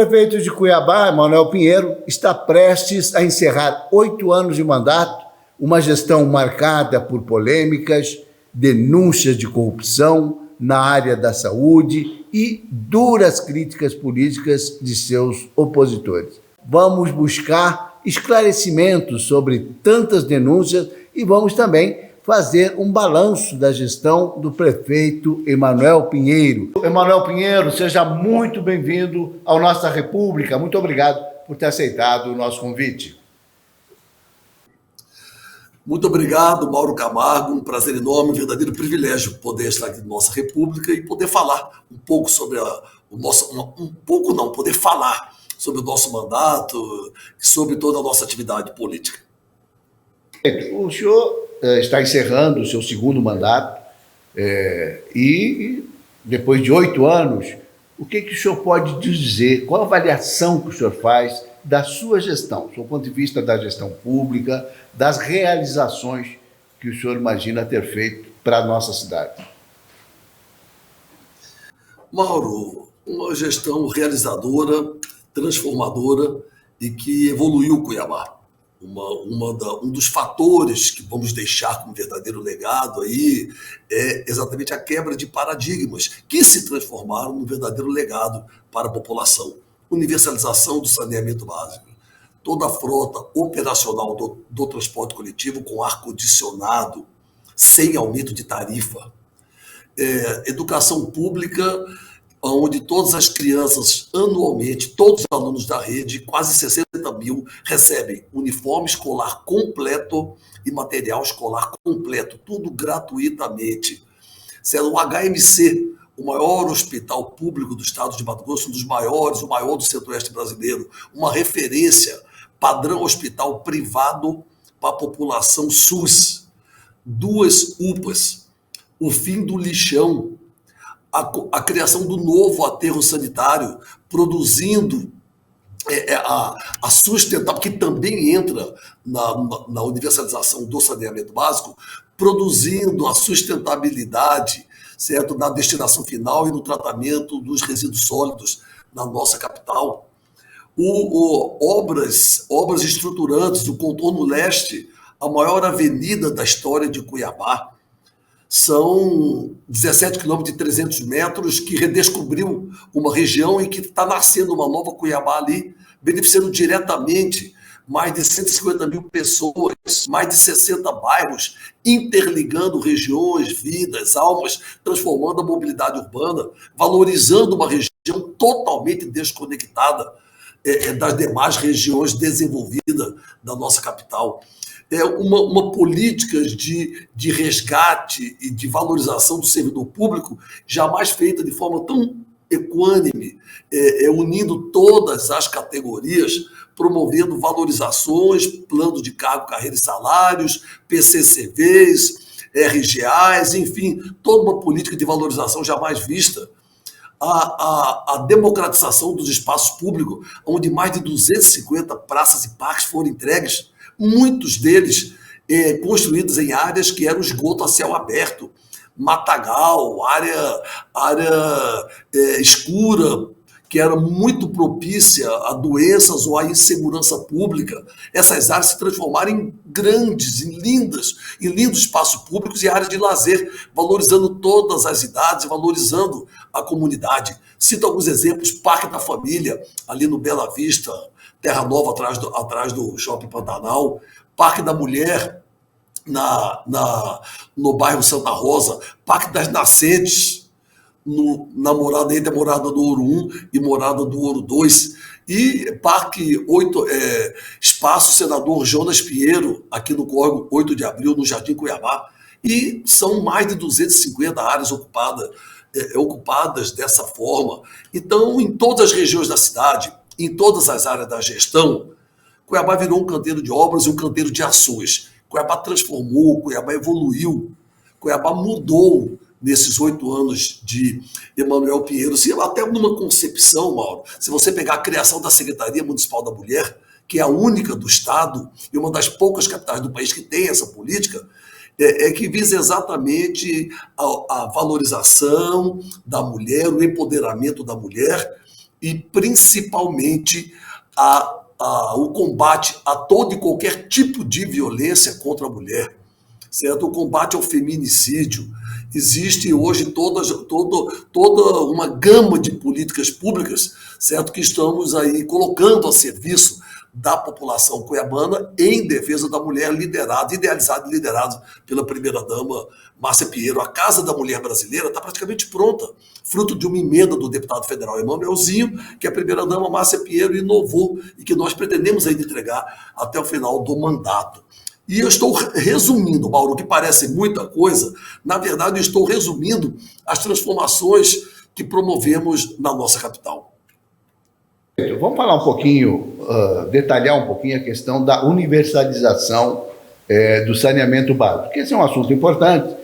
prefeito de Cuiabá, Emanuel Pinheiro, está prestes a encerrar 8 anos de mandato, uma gestão marcada por polêmicas, denúncias de corrupção na área da saúde e duras críticas políticas de seus opositores. Vamos buscar esclarecimentos sobre tantas denúncias e vamos também fazer um balanço da gestão do prefeito Emanuel Pinheiro. Emanuel Pinheiro, seja muito bem-vindo à nossa República. Muito obrigado por ter aceitado o nosso convite. Muito obrigado, Mauro Camargo. Um prazer enorme, um verdadeiro privilégio poder estar aqui na nossa República e poder falar um pouco sobre o nosso... poder falar sobre o nosso mandato, sobre toda a nossa atividade política. O senhor está encerrando o seu segundo mandato e depois de 8 anos, o que o senhor pode dizer? Qual a avaliação que o senhor faz da sua gestão, do seu ponto de vista da gestão pública, das realizações que o senhor imagina ter feito para a nossa cidade? Mauro, uma gestão realizadora, transformadora e que evoluiu o Cuiabá. Um dos fatores que vamos deixar como verdadeiro legado aí é exatamente a quebra de paradigmas que se transformaram num verdadeiro legado para a população. Universalização do saneamento básico, toda a frota operacional do transporte coletivo com ar-condicionado, sem aumento de tarifa, educação pública, onde todas as crianças, anualmente, todos os alunos da rede, quase 60 mil, recebem uniforme escolar completo e material escolar completo, tudo gratuitamente. Sendo o HMC, o maior hospital público do estado de Mato Grosso, um dos maiores, o maior do centro-oeste brasileiro, uma referência, padrão hospital privado para a população SUS, 2 UPAs, o fim do lixão, a criação do novo aterro sanitário, produzindo a sustentável, que também entra na universalização do saneamento básico, produzindo a sustentabilidade, certo, na destinação final e no tratamento dos resíduos sólidos na nossa capital. Obras estruturantes, o contorno leste, a maior avenida da história de Cuiabá. São 17 quilômetros e 300 metros que redescobriu uma região em que está nascendo uma nova Cuiabá ali, beneficiando diretamente mais de 150 mil pessoas, mais de 60 bairros, interligando regiões, vidas, almas, transformando a mobilidade urbana, valorizando uma região totalmente desconectada das demais regiões desenvolvidas da nossa capital. Uma política de resgate e de valorização do servidor público jamais feita de forma tão equânime, unindo todas as categorias, promovendo valorizações, plano de cargo, carreira e salários, PCCVs, RGAs, enfim, toda uma política de valorização jamais vista. A democratização dos espaços públicos, onde mais de 250 praças e parques foram entregues, muitos deles construídos em áreas que eram esgoto a céu aberto, matagal, área escura, que era muito propícia a doenças ou a insegurança pública. Essas áreas se transformaram em grandes, em lindos espaços públicos e áreas de lazer, valorizando todas as idades, valorizando a comunidade. Cito alguns exemplos: Parque da Família, ali no Bela Vista, Terra Nova, atrás do Shopping Pantanal, Parque da Mulher, no bairro Santa Rosa, Parque das Nascentes, entre a Morada do Ouro 1 e Morada do Ouro 2, e Espaço Senador Jonas Pinheiro, aqui no Córrego 8 de Abril, no Jardim Cuiabá, e são mais de 250 áreas ocupadas dessa forma. Então, em todas as regiões da cidade, em todas as áreas da gestão, Cuiabá virou um canteiro de obras e um canteiro de ações. Cuiabá transformou, Cuiabá evoluiu, Cuiabá mudou nesses 8 anos de Emanuel Pinheiro. Até numa concepção, Mauro, se você pegar a criação da Secretaria Municipal da Mulher, que é a única do Estado e uma das poucas capitais do país que tem essa política, que visa exatamente a valorização da mulher, o empoderamento da mulher, e principalmente o combate a todo e qualquer tipo de violência contra a mulher, certo? O combate ao feminicídio. Existe hoje toda uma gama de políticas públicas, certo? Que estamos aí colocando a serviço da população cuiabana em defesa da mulher, idealizada e liderada pela primeira-dama Márcia Pinheiro. A Casa da Mulher Brasileira está praticamente pronta, fruto de uma emenda do deputado federal Emanuelzinho, que a primeira-dama Márcia Pinheiro inovou e que nós pretendemos ainda entregar até o final do mandato. E eu estou resumindo, Mauro, que parece muita coisa, na verdade eu estou resumindo as transformações que promovemos na nossa capital. Vamos falar um pouquinho, detalhar um pouquinho a questão da universalização do saneamento básico, porque esse é um assunto importante,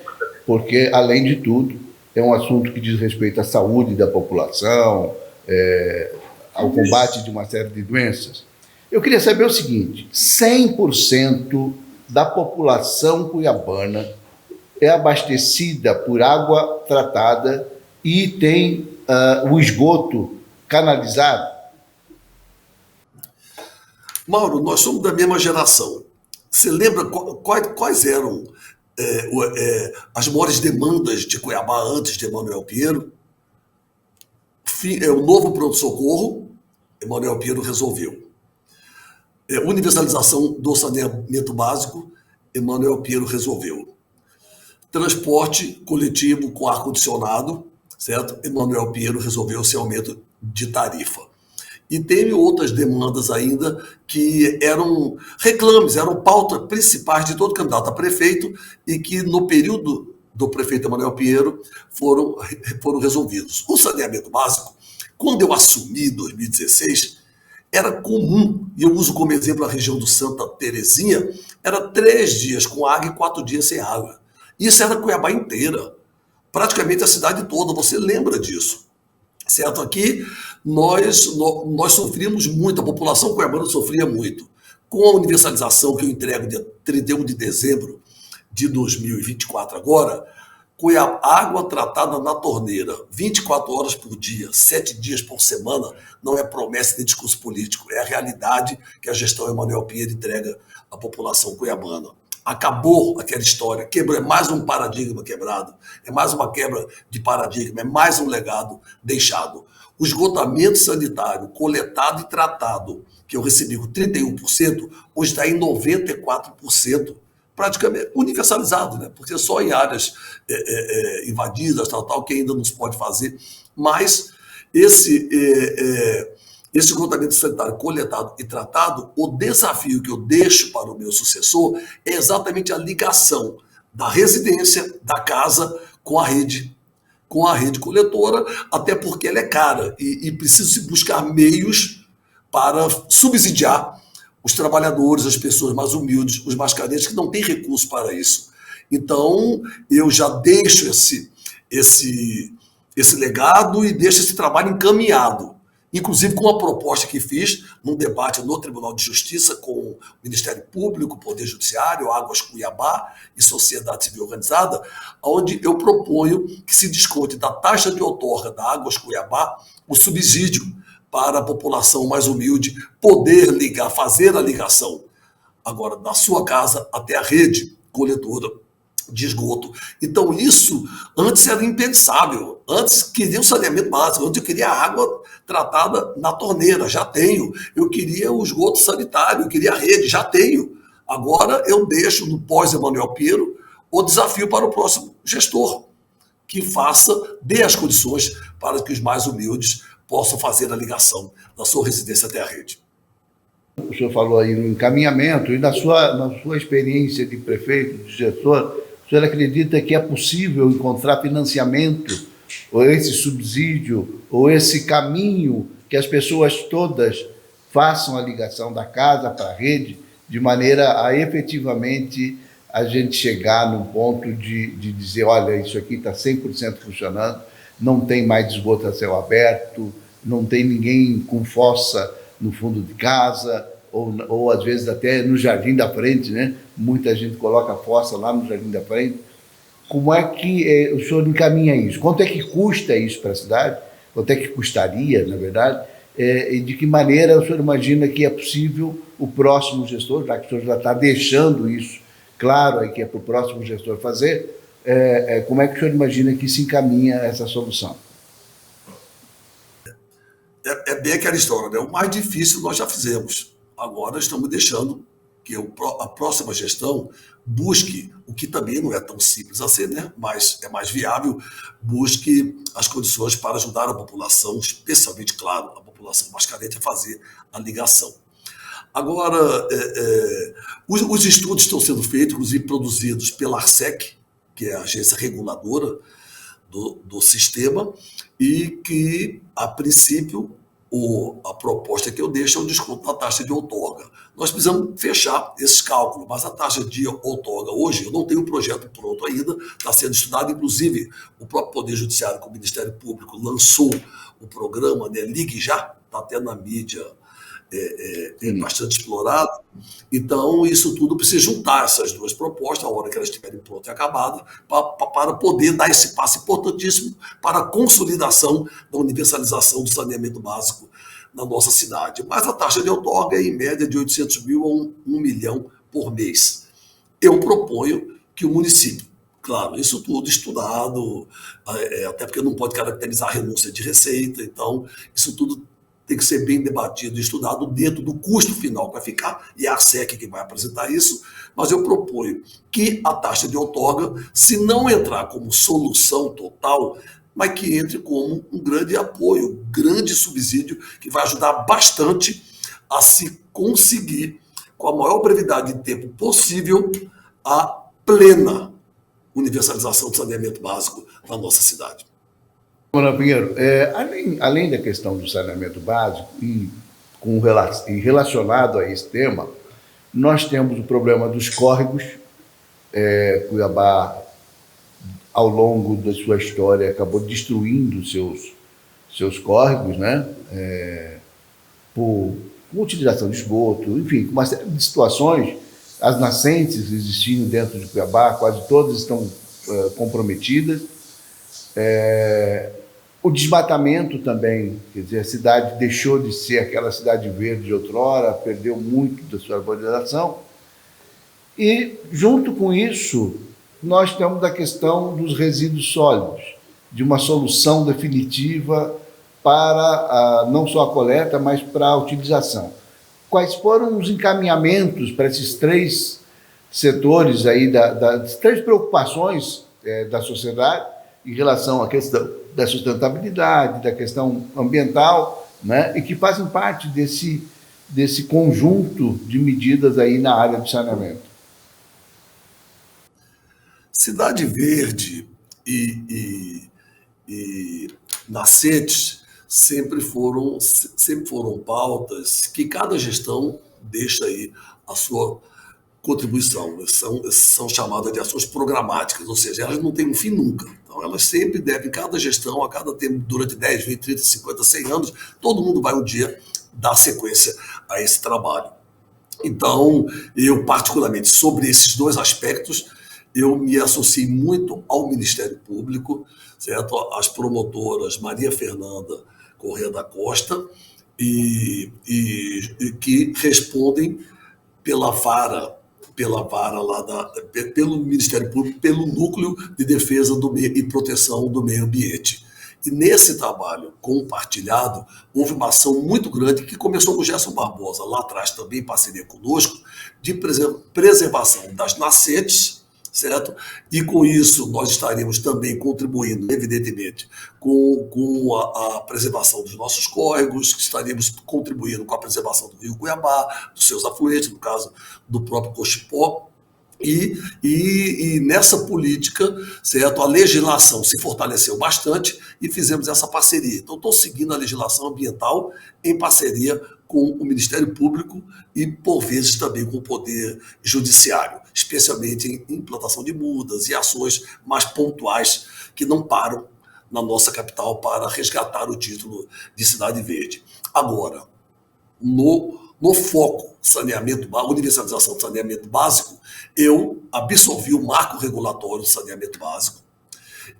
porque, além de tudo, é um assunto que diz respeito à saúde da população, ao combate de uma série de doenças. Eu queria saber o seguinte: 100% da população cuiabana é abastecida por água tratada e tem o esgoto canalizado? Mauro, nós somos da mesma geração. Você lembra quais eram as maiores demandas de Cuiabá antes de Emanuel Pinheiro? O novo pronto-socorro, Emanuel Pinheiro resolveu. Universalização do saneamento básico, Emanuel Pinheiro resolveu. Transporte coletivo com ar-condicionado, certo? Emanuel Pinheiro resolveu esse aumento de tarifa. E teve outras demandas ainda que eram reclames, eram pautas principais de todo candidato a prefeito e que no período do prefeito Emanuel Pinheiro foram resolvidos. O saneamento básico, quando eu assumi em 2016, era comum, e eu uso como exemplo a região do Santa Terezinha, era 3 dias com água e 4 dias sem água. Isso era Cuiabá inteira, praticamente a cidade toda, você lembra disso. Certo? Aqui nós sofríamos muito, a população cuiabana sofria muito. Com a universalização que eu entrego dia 31 de dezembro de 2024 agora, água tratada na torneira, 24 horas por dia, 7 dias por semana, não é promessa de discurso político, é a realidade que a gestão Emanuel Pinheiro entrega à população cuiabana. Acabou aquela história, quebrou, é mais um paradigma quebrado, é mais uma quebra de paradigma, é mais um legado deixado. O esgotamento sanitário coletado e tratado, que eu recebi com 31%, hoje está em 94%, praticamente universalizado, né? Porque só em áreas invadidas, tal, que ainda não se pode fazer, mas esse esgotamento sanitário coletado e tratado, o desafio que eu deixo para o meu sucessor é exatamente a ligação da residência, da casa, com a rede coletora, até porque ela é cara e precisa se buscar meios para subsidiar os trabalhadores, as pessoas mais humildes, os mais carentes, que não têm recurso para isso. Então, eu já deixo esse legado e deixo esse trabalho encaminhado, inclusive com a proposta que fiz num debate no Tribunal de Justiça com o Ministério Público, Poder Judiciário, Águas Cuiabá e Sociedade Civil Organizada, onde eu proponho que se desconte da taxa de outorga da Águas Cuiabá o subsídio para a população mais humilde poder ligar, fazer a ligação agora da sua casa até a rede coletora de esgoto. Então isso antes era impensável. Antes queria o saneamento básico, antes eu queria a água tratada na torneira, já tenho. Eu queria o esgoto sanitário, eu queria a rede, já tenho. Agora eu deixo no pós-Emanuel Pinheiro o desafio para o próximo gestor, que dê as condições para que os mais humildes possam fazer a ligação da sua residência até a rede. O senhor falou aí no encaminhamento, e na sua experiência de prefeito, de gestor, o senhor acredita que é possível encontrar financiamento, ou esse subsídio, ou esse caminho que as pessoas todas façam a ligação da casa para a rede, de maneira a efetivamente a gente chegar num ponto de dizer, olha, isso aqui está 100% funcionando, não tem mais esgoto a céu aberto, não tem ninguém com fossa no fundo de casa, ou às vezes até no jardim da frente, né? Muita gente coloca fossa lá no jardim da frente. Como é que o senhor encaminha isso? Quanto é que custa isso para a cidade? Quanto é que custaria, na verdade? e de que maneira o senhor imagina que é possível o próximo gestor, já que o senhor já está deixando isso claro aí que é para o próximo gestor fazer, como é que o senhor imagina que se encaminha essa solução? É bem aquela história, né? O mais difícil nós já fizemos. Agora estamos deixando que a próxima gestão busque, o que também não é tão simples assim, né? Mas é mais viável, busque as condições para ajudar a população, especialmente, claro, a população mais carente, a fazer a ligação. Agora, os estudos estão sendo feitos, inclusive produzidos pela ARSEC, que é a agência reguladora do sistema, e que, a princípio, a proposta que eu deixo é o desconto da taxa de outorga. Nós precisamos fechar esses cálculos, mas a taxa de outorga hoje, eu não tenho um projeto pronto ainda, está sendo estudado, inclusive o próprio Poder Judiciário com o Ministério Público lançou o programa, né, Ligue Já, está até na mídia, bastante explorado. Então, isso tudo precisa juntar essas duas propostas, a hora que elas estiverem prontas e acabadas, para poder dar esse passo importantíssimo para a consolidação da universalização do saneamento básico na nossa cidade. Mas a taxa de outorga é, em média, de 800 mil a 1 milhão por mês. Eu proponho que o município, claro, isso tudo estudado, até porque não pode caracterizar a renúncia de receita, então, isso tudo tem que ser bem debatido e estudado dentro do custo final que vai ficar, e é a ARSEC que vai apresentar isso, mas eu proponho que a taxa de outorga, se não entrar como solução total, mas que entre como um grande apoio, um grande subsídio, que vai ajudar bastante a se conseguir, com a maior brevidade de tempo possível, a plena universalização do saneamento básico na nossa cidade. Manuel Pinheiro, além da questão do saneamento básico e relacionado a esse tema, nós temos o problema dos córregos. Cuiabá, ao longo da sua história, acabou destruindo seus córregos, né? Com utilização de esgoto, enfim, com uma série de situações. As nascentes existindo dentro de Cuiabá, quase todas estão comprometidas. O desmatamento também, quer dizer, a cidade deixou de ser aquela cidade verde de outrora, perdeu muito da sua arborização. E, junto com isso, nós temos a questão dos resíduos sólidos, de uma solução definitiva para não só a coleta, mas para a utilização. Quais foram os encaminhamentos para esses três setores aí, das três preocupações da sociedade em relação à questão da sustentabilidade, da questão ambiental, né, e que fazem parte desse conjunto de medidas aí na área do saneamento? Cidade Verde e nascentes sempre foram pautas que cada gestão deixa aí a sua contribuição. São chamadas de ações programáticas, ou seja, elas não têm um fim nunca. Então, elas sempre devem, cada gestão, a cada tempo, durante 10, 20, 30, 50, 100 anos, todo mundo vai um dia dar sequência a esse trabalho. Então, eu particularmente, sobre esses dois aspectos, eu me associei muito ao Ministério Público, certo? As promotoras Maria Fernanda Corrêa da Costa, e que respondem pela vara pelo Ministério Público, pelo Núcleo de Defesa e Proteção do Meio Ambiente. E nesse trabalho compartilhado, houve uma ação muito grande que começou com o Gerson Barbosa, lá atrás também em parceria conosco, de preservação das nascentes, certo? E com isso nós estaremos também contribuindo, evidentemente, com a preservação dos nossos córregos, estaremos contribuindo com a preservação do Rio Cuiabá, dos seus afluentes, no caso do próprio Cochipó. E nessa política, certo, a legislação se fortaleceu bastante e fizemos essa parceria. Então, estou seguindo a legislação ambiental em parceria com o Ministério Público e, por vezes, também com o Poder Judiciário, especialmente em implantação de mudas e ações mais pontuais que não param na nossa capital para resgatar o título de Cidade Verde. Agora, no foco saneamento, universalização do saneamento básico, eu absolvi o marco regulatório do saneamento básico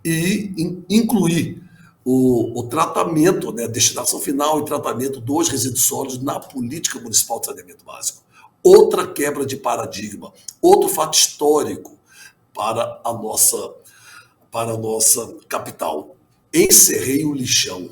e incluí o tratamento, né, destinação final e tratamento dos resíduos sólidos na política municipal de saneamento básico. Outra quebra de paradigma, outro fato histórico para a nossa capital. Encerrei o lixão.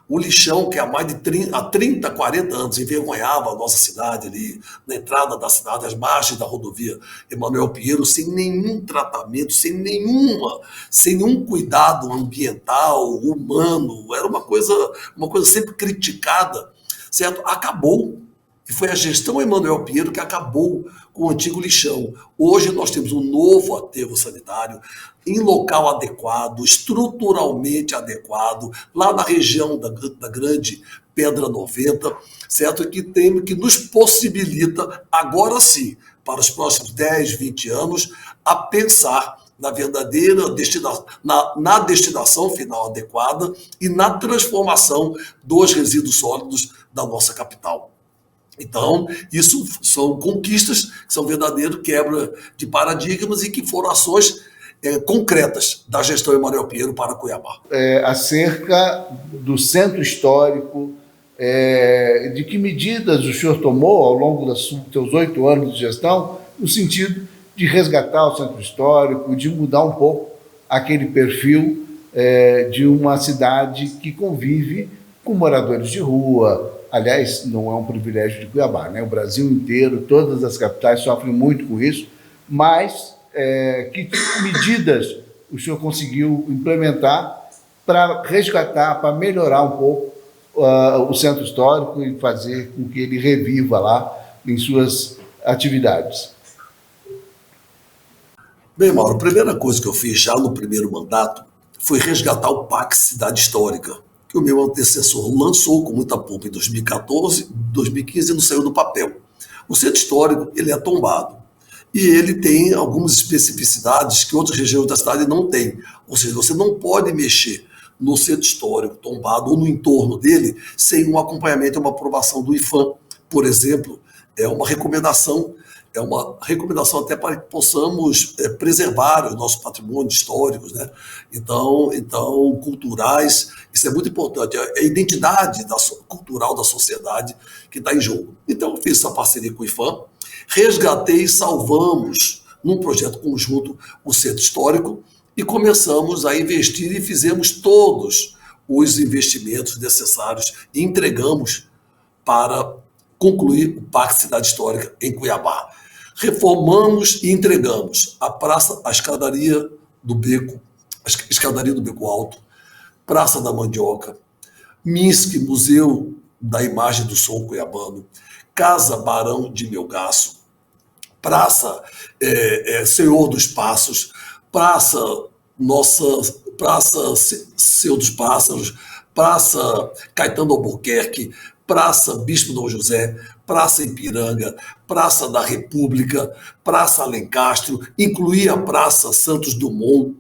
O lixão que há mais de 30, 40 anos envergonhava a nossa cidade ali, na entrada da cidade, às margens da rodovia Emanuel Pinheiro, sem nenhum tratamento, sem nenhum cuidado ambiental, humano. Era uma coisa sempre criticada, certo? Acabou. E foi a gestão Emanuel Pinheiro que acabou com o antigo lixão. Hoje nós temos um novo aterro sanitário, em local adequado, estruturalmente adequado, lá na região da grande Pedra 90, certo? Que nos possibilita, agora sim, para os próximos 10, 20 anos, a pensar na verdadeira destinação, na destinação final adequada e na transformação dos resíduos sólidos da nossa capital. Então, isso são conquistas que são verdadeiro quebra de paradigmas e que foram ações concretas da gestão Emanuel Pinheiro para Cuiabá. Acerca do centro histórico, de que medidas o senhor tomou ao longo dos seus 8 anos de gestão, no sentido de resgatar o centro histórico, de mudar um pouco aquele perfil de uma cidade que convive com moradores de rua. Aliás, não é um privilégio de Cuiabá, né? O Brasil inteiro, todas as capitais sofrem muito com isso, mas que medidas o senhor conseguiu implementar para resgatar, para melhorar um pouco o centro histórico e fazer com que ele reviva lá em suas atividades? Bem, Mauro, a primeira coisa que eu fiz já no primeiro mandato foi resgatar o PAC Cidade Histórica, que o meu antecessor lançou com muita pompa em 2014, 2015 e não saiu do papel. O centro histórico ele é tombado e ele tem algumas especificidades que outras regiões da cidade não têm. Ou seja, você não pode mexer no centro histórico tombado ou no entorno dele sem um acompanhamento e uma aprovação do IPHAN, por exemplo. É uma recomendação até para que possamos preservar o nosso patrimônio histórico, né? Então, culturais, isso é muito importante, é a identidade cultural da sociedade que está em jogo. Então, eu fiz essa parceria com o IPHAN, resgatei e salvamos, num projeto conjunto, o centro histórico e começamos a investir e fizemos todos os investimentos necessários e entregamos para concluir o Parque Cidade Histórica em Cuiabá. Reformamos e entregamos a escadaria do Beco Alto, Praça da Mandioca, MISC, Museu da Imagem do Som Cuiabano, Casa Barão de Melgaço, Praça Senhor dos Passos, Praça Senhor dos Pássaros, Praça Caetano Albuquerque, Praça Bispo Dom José, Praça Ipiranga, Praça da República, Praça Alencastro, incluí a Praça Santos Dumont,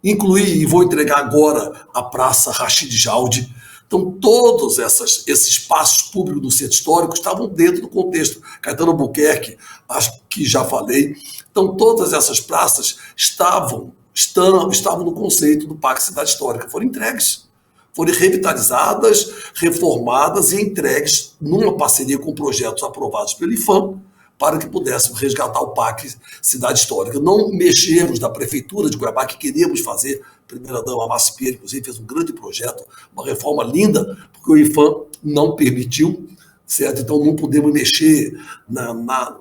incluí e vou entregar agora a Praça Rachid Jaldi. Então, todos esses espaços públicos do centro histórico estavam dentro do contexto. Caetano Albuquerque, acho que já falei. Então, todas essas praças estavam no conceito do Parque Cidade Histórica, foram entregues. Foram revitalizadas, reformadas e entregues numa parceria com projetos aprovados pelo IPHAN para que pudéssemos resgatar o Parque Cidade Histórica. Não mexermos da Prefeitura de Cuiabá, que queríamos fazer, a primeira-dama Márcia Pinheiro, inclusive, fez um grande projeto, uma reforma linda, porque o IPHAN não permitiu, certo? Então não podemos mexer na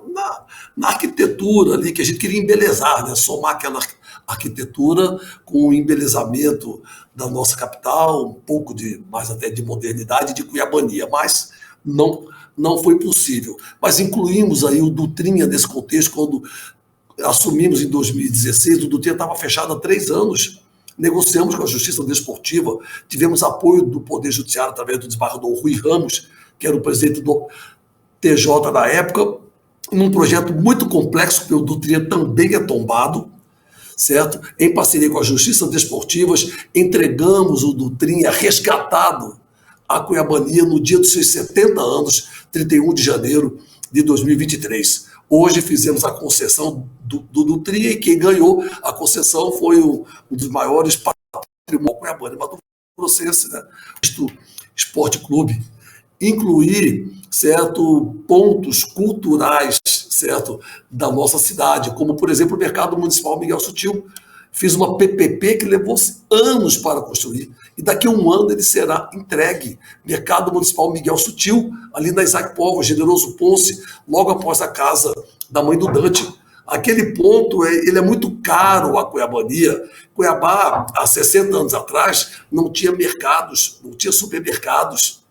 arquitetura ali, que a gente queria embelezar, né? Somar aquela arquitetura com o embelezamento da nossa capital, um pouco mais até de modernidade, de cuiabania, mas não foi possível. Mas incluímos aí o Dutrinha nesse contexto, quando assumimos em 2016, o Dutrinha estava fechado há 3 anos, negociamos com a Justiça Desportiva, tivemos apoio do Poder Judiciário através do desembargador Rui Ramos, que era o presidente do TJ na época, num projeto muito complexo, porque o Dutrinha também é tombado, certo? Em parceria com a Justiça Desportivas, entregamos o Dutrinha resgatado à Cuiabania no dia dos seus 70 anos, 31 de janeiro de 2023. Hoje fizemos a concessão do Dutrinha e quem ganhou a concessão foi um dos maiores patrimônios cuiabanos, Grossense, né? Isto Esporte Clube, incluir, certo, pontos culturais, certo, da nossa cidade, como, por exemplo, o Mercado Municipal Miguel Sutil. Fiz uma PPP que levou anos para construir, e daqui a um ano ele será entregue. Mercado Municipal Miguel Sutil, ali na Isaac Povo, Generoso Ponce, logo após a casa da mãe do Dante. Aquele ponto, ele é muito caro à Cuiabania. Cuiabá, há 60 anos atrás, não tinha mercados, não tinha supermercados,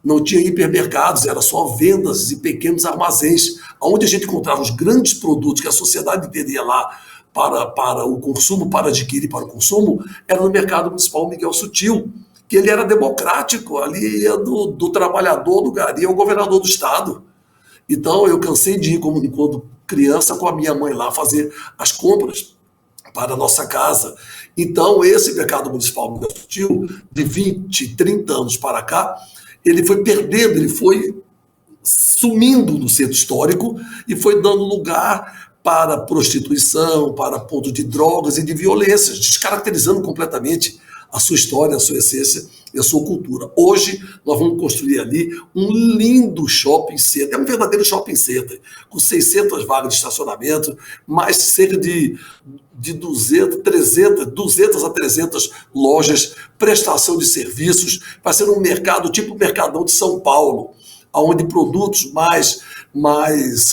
não tinha hipermercados, era só vendas e pequenos armazéns, onde a gente encontrava os grandes produtos que a sociedade teria lá para o consumo, para adquirir para o consumo, era no Mercado Municipal Miguel Sutil, que ele era democrático, ali ia do trabalhador, do gari ao governador do estado. Então, eu cansei de ir, quando criança, com a minha mãe lá fazer as compras para a nossa casa. Então, esse Mercado Municipal Miguel Sutil, de 20, 30 anos para cá, ele foi perdendo, ele foi sumindo do centro histórico e foi dando lugar para prostituição, para ponto de drogas e de violências, descaracterizando completamente a sua história, a sua essência e a sua cultura. Hoje, nós vamos construir ali um lindo shopping center, é um verdadeiro shopping center, com 600 vagas de estacionamento, mais cerca de 200 a 300 lojas, prestação de serviços, vai ser um mercado tipo o Mercadão de São Paulo, onde produtos mais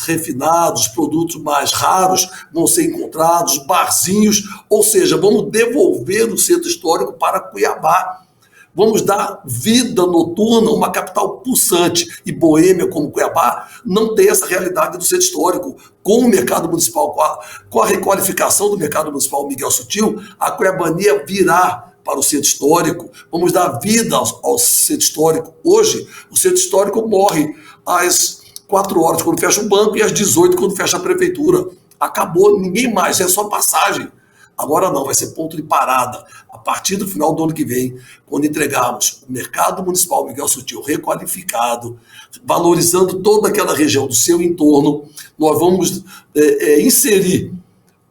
refinados, produtos mais raros vão ser encontrados, barzinhos, ou seja, vamos devolver o centro histórico para Cuiabá. Vamos dar vida noturna, uma capital pulsante e boêmia como Cuiabá não tem essa realidade do centro histórico. Com o mercado municipal, com a requalificação do mercado municipal Miguel Sutil, a Cuiabania virá para o centro histórico. Vamos dar vida ao centro histórico. Hoje, o centro histórico morre às 4 horas quando fecha o banco e às 18 quando fecha a prefeitura. Acabou, ninguém mais, é só passagem. Agora não, vai ser ponto de parada. A partir do final do ano que vem, quando entregarmos o Mercado Municipal Miguel Sutil requalificado, valorizando toda aquela região do seu entorno, nós vamos inserir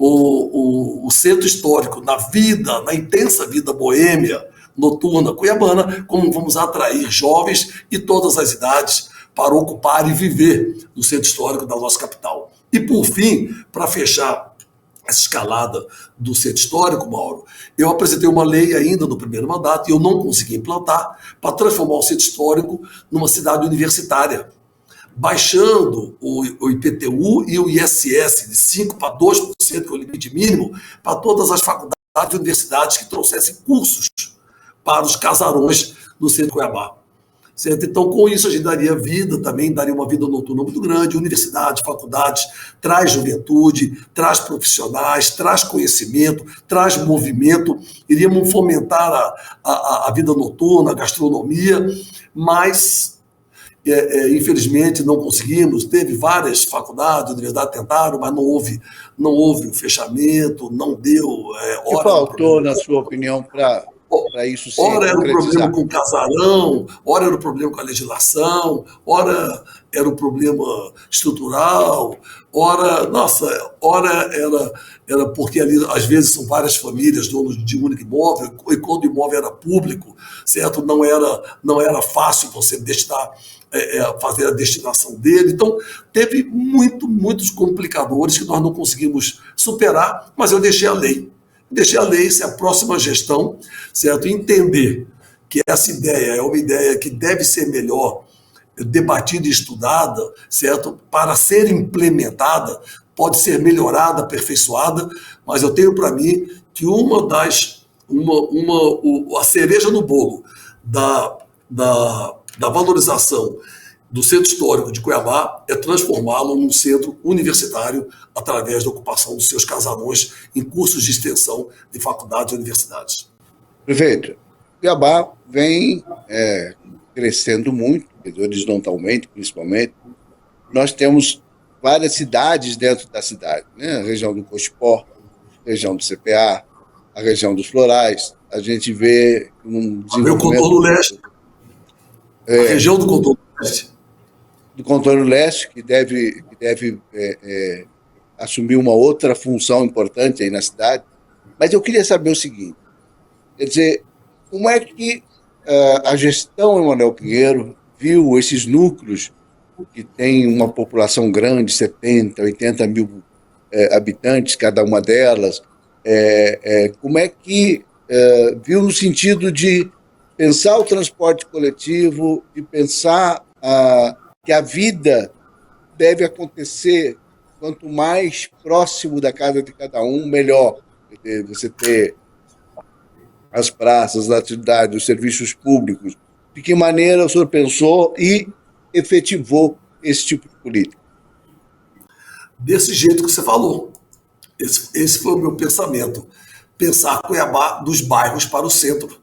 o centro histórico na vida, na intensa vida boêmia, noturna, cuiabana, como vamos atrair jovens e todas as idades para ocupar e viver no centro histórico da nossa capital. E por fim, para fechar essa escalada do centro histórico, Mauro, eu apresentei uma lei ainda no primeiro mandato e eu não consegui implantar para transformar o centro histórico numa cidade universitária, baixando o IPTU e o ISS de 5% para 2%, que é o limite mínimo, para todas as faculdades e universidades que trouxessem cursos para os casarões do centro de Cuiabá. Certo? Então, com isso, a gente daria vida também, daria uma vida noturna muito grande. Universidades, faculdades, traz juventude, traz profissionais, traz conhecimento, traz movimento. Iríamos fomentar a vida noturna, a gastronomia, mas, infelizmente, não conseguimos. Teve várias faculdades, universidades tentaram, mas não houve o fechamento, não deu. O que faltou, na sua opinião, para isso ser ora era o problema com o casarão, ora era o problema com a legislação, ora era o problema estrutural, ora era porque ali, às vezes, são várias famílias donos de um único imóvel, e quando o imóvel era público, certo? Não era fácil você fazer a destinação dele. Então, teve muitos complicadores que nós não conseguimos superar, mas eu deixei a lei. Se a próxima gestão, certo, entender que essa ideia é uma ideia que deve ser melhor debatida e estudada, certo, para ser implementada, pode ser melhorada, aperfeiçoada, mas eu tenho para mim que a cereja no bolo da valorização do Centro Histórico de Cuiabá é transformá-lo num centro universitário através da ocupação dos seus casarões em cursos de extensão de faculdades e universidades. Prefeito, Cuiabá vem crescendo muito, horizontalmente principalmente. Nós temos várias cidades dentro da cidade, né? A região do Cochipó, a região do CPA, a região dos Florais. A gente vê um desenvolvimento... O Contorno Leste. A região do Contorno Leste. Do Contorno Leste, que deve assumir uma outra função importante aí na cidade. Mas eu queria saber o seguinte, quer dizer, Como é que a gestão Emanuel Pinheiro viu esses núcleos que têm uma população grande, 70, 80 mil habitantes, cada uma delas, como é que viu no sentido de pensar o transporte coletivo, de pensar que a vida deve acontecer quanto mais próximo da casa de cada um, melhor. Você ter as praças, as atividades, os serviços públicos. De que maneira o senhor pensou e efetivou esse tipo de política? Desse jeito que você falou. Esse foi o meu pensamento. Pensar Cuiabá dos bairros para o centro.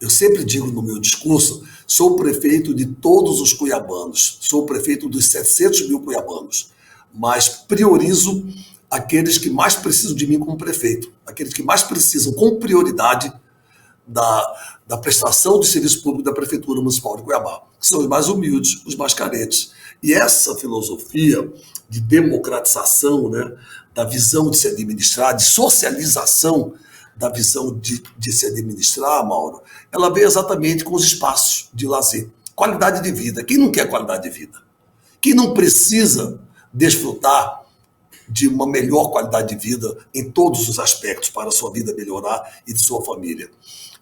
Eu sempre digo no meu discurso, sou prefeito de todos os cuiabanos, sou prefeito dos 700 mil cuiabanos, mas priorizo aqueles que mais precisam de mim como prefeito, aqueles que mais precisam com prioridade da prestação de serviço público da Prefeitura Municipal de Cuiabá, que são os mais humildes, os mais carentes. E essa filosofia de democratização, né, da visão de se administrar, de socialização da visão de se administrar, Mauro, ela vem exatamente com os espaços de lazer. Qualidade de vida. Quem não quer qualidade de vida? Quem não precisa desfrutar de uma melhor qualidade de vida em todos os aspectos para a sua vida melhorar e de sua família?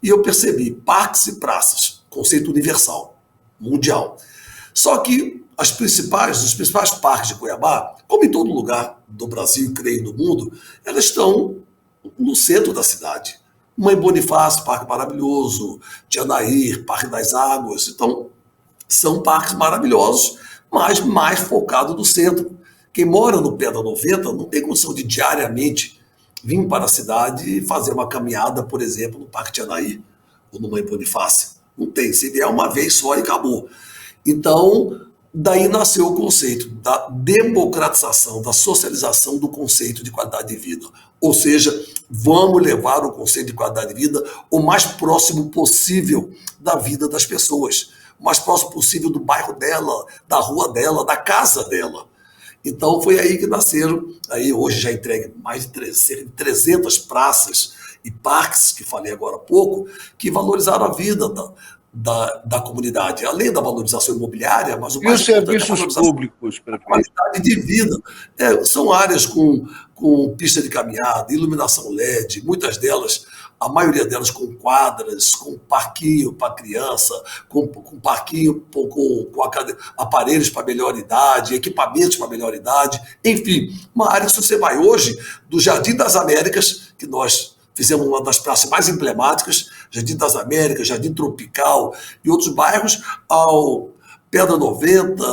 E eu percebi parques e praças, conceito universal, mundial. Só que os principais parques de Cuiabá, como em todo lugar do Brasil e creio no mundo, elas estão no centro da cidade. Mãe Bonifácio, parque maravilhoso, Tianair, Parque das Águas. Então, são parques maravilhosos, mas mais focados no centro. Quem mora no pé da 90 não tem condição de diariamente vir para a cidade e fazer uma caminhada, por exemplo, no Parque Tianair ou no Mãe Bonifácio. Não tem, se vier uma vez só e acabou. Então, daí nasceu o conceito da democratização, da socialização do conceito de qualidade de vida. Ou seja, vamos levar o conceito de qualidade de vida o mais próximo possível da vida das pessoas, o mais próximo possível do bairro dela, da rua dela, da casa dela. Então foi aí que nasceram, aí hoje já entregue mais de 300 praças e parques, que falei agora há pouco, que valorizaram a vida da comunidade, além da valorização imobiliária, mas o E os mais importante é a serviços valorização públicos, da prefeito? qualidade de vida. São áreas com pista de caminhada, iluminação LED, muitas delas, a maioria delas com quadras, com parquinho para criança, com parquinho com aparelhos para melhor idade, equipamentos para melhor idade, enfim, uma área que se você vai hoje do Jardim das Américas, que nós fizemos uma das praças mais emblemáticas, Jardim das Américas, Jardim Tropical e outros bairros, ao Pé da 90,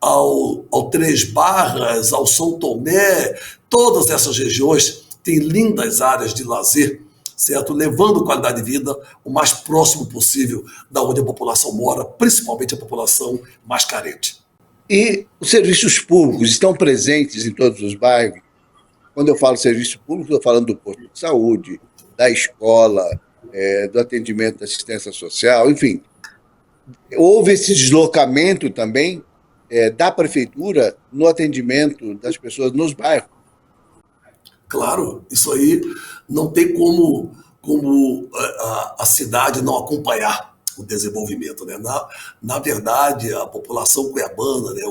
ao Três Barras, ao São Tomé, todas essas regiões têm lindas áreas de lazer, certo? Levando qualidade de vida o mais próximo possível da onde a população mora, principalmente a população mais carente. E os serviços públicos estão presentes em todos os bairros? Quando eu falo serviço público, estou falando do posto de saúde, da escola, do atendimento da assistência social, enfim. Houve esse deslocamento também da prefeitura no atendimento das pessoas nos bairros. Claro, isso aí não tem como a cidade não acompanhar o desenvolvimento, né? Na verdade, a população cuiabana, né,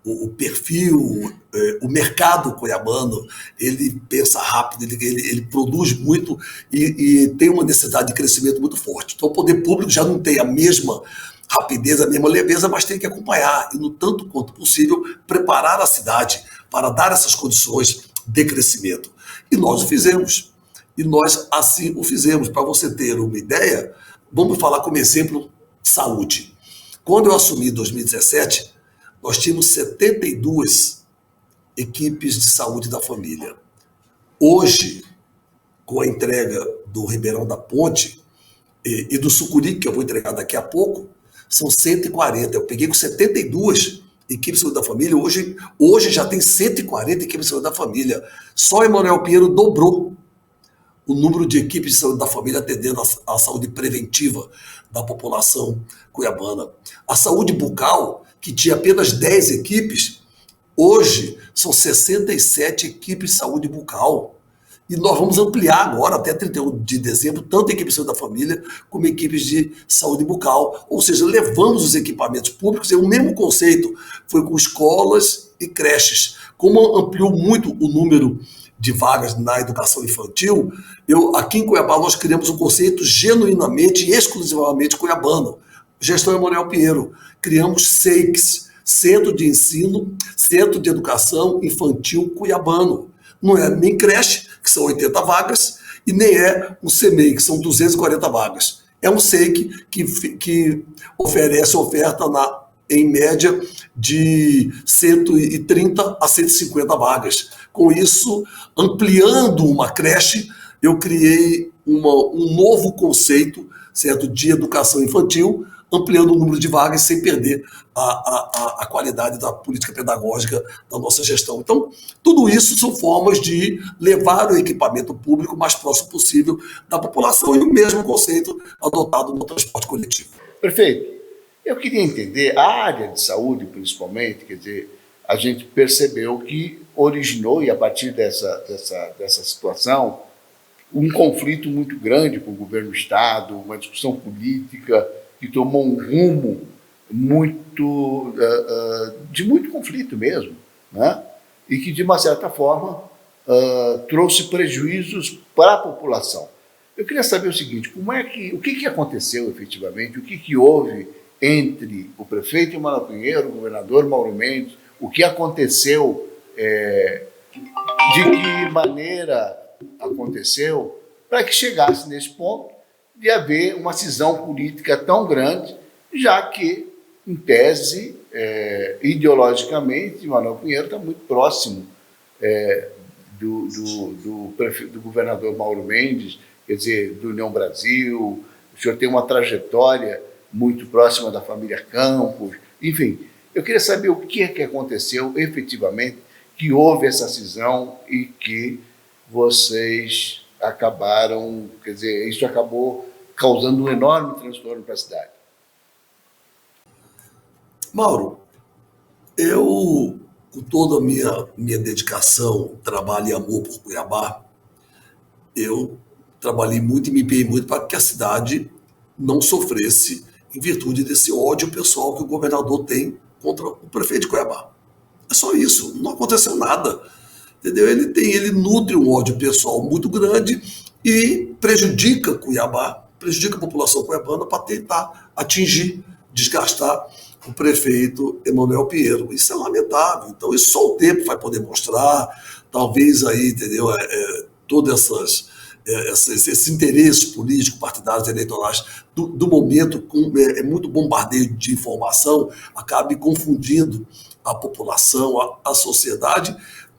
o perfil, o mercado cuiabano, ele pensa rápido, ele produz muito e tem uma necessidade de crescimento muito forte. Então, o poder público já não tem a mesma rapidez, a mesma leveza, mas tem que acompanhar e, no tanto quanto possível, preparar a cidade para dar essas condições de crescimento. E nós o fizemos. E nós assim o fizemos. Para você ter uma ideia, vamos falar como exemplo saúde. Quando eu assumi em 2017, nós tínhamos 72 equipes de saúde da família. Hoje, com a entrega do Ribeirão da Ponte e do Sucuri, que eu vou entregar daqui a pouco, são 140. Eu peguei com 72 equipes de saúde da família, hoje já tem 140 equipes de saúde da família. Só Emanuel Pinheiro dobrou o número de equipes de saúde da família atendendo a saúde preventiva da população cuiabana. A saúde bucal, que tinha apenas 10 equipes, hoje são 67 equipes de saúde bucal. E nós vamos ampliar agora, até 31 de dezembro, tanto a equipe de saúde da família como equipes de saúde bucal. Ou seja, levamos os equipamentos públicos, é o mesmo conceito, foi com escolas e creches. Como ampliou muito o número de vagas na educação infantil, aqui em Cuiabá nós criamos um conceito genuinamente e exclusivamente cuiabano. Gestão Emanuel Pinheiro. Criamos SEICs, Centro de Ensino, Centro de Educação Infantil Cuiabano. Não é nem creche, que são 80 vagas, e nem é um CMEI, que são 240 vagas. É um SEIC que oferece oferta em média de 130 a 150 vagas. Com isso, ampliando uma creche, eu criei um novo conceito, certo, de educação infantil, ampliando o número de vagas sem perder a qualidade da política pedagógica da nossa gestão. Então, tudo isso são formas de levar o equipamento público o mais próximo possível da população e o mesmo conceito adotado no transporte coletivo. Prefeito, eu queria entender, a área de saúde, principalmente, quer dizer, a gente percebeu que originou, e a partir dessa situação, um conflito muito grande com o governo do Estado, uma discussão política que tomou um rumo de muito conflito mesmo, né? E que, de uma certa forma, trouxe prejuízos para a população. Eu queria saber o seguinte, o que aconteceu efetivamente, o que houve entre o prefeito Emanuel Pinheiro, o governador Mauro Mendes, o que aconteceu, de que maneira aconteceu, para que chegasse nesse ponto de haver uma cisão política tão grande, já que, em tese, ideologicamente, Emanuel Pinheiro está muito próximo do governador Mauro Mendes, quer dizer, do União Brasil. O senhor tem uma trajetória muito próxima da família Campos, enfim. Eu queria saber o que é que aconteceu efetivamente, que houve essa cisão e que vocês acabaram, quer dizer, isso acabou causando um enorme transtorno para a cidade. Mauro, eu, com toda a minha dedicação, trabalho e amor por Cuiabá, eu trabalhei muito e me empenhei muito para que a cidade não sofresse em virtude desse ódio pessoal que o governador tem contra o prefeito de Cuiabá. É só isso, não aconteceu nada. Entendeu? Ele nutre um ódio pessoal muito grande e prejudica Cuiabá, prejudica a população cuiabana para tentar atingir, desgastar o prefeito Emanuel Pinheiro. Isso é lamentável. Então, isso só o tempo vai poder mostrar. Talvez aí, entendeu? Todas esses interesses políticos, partidários, eleitorais do momento, com muito bombardeio de informação, acabe confundindo a população, a sociedade,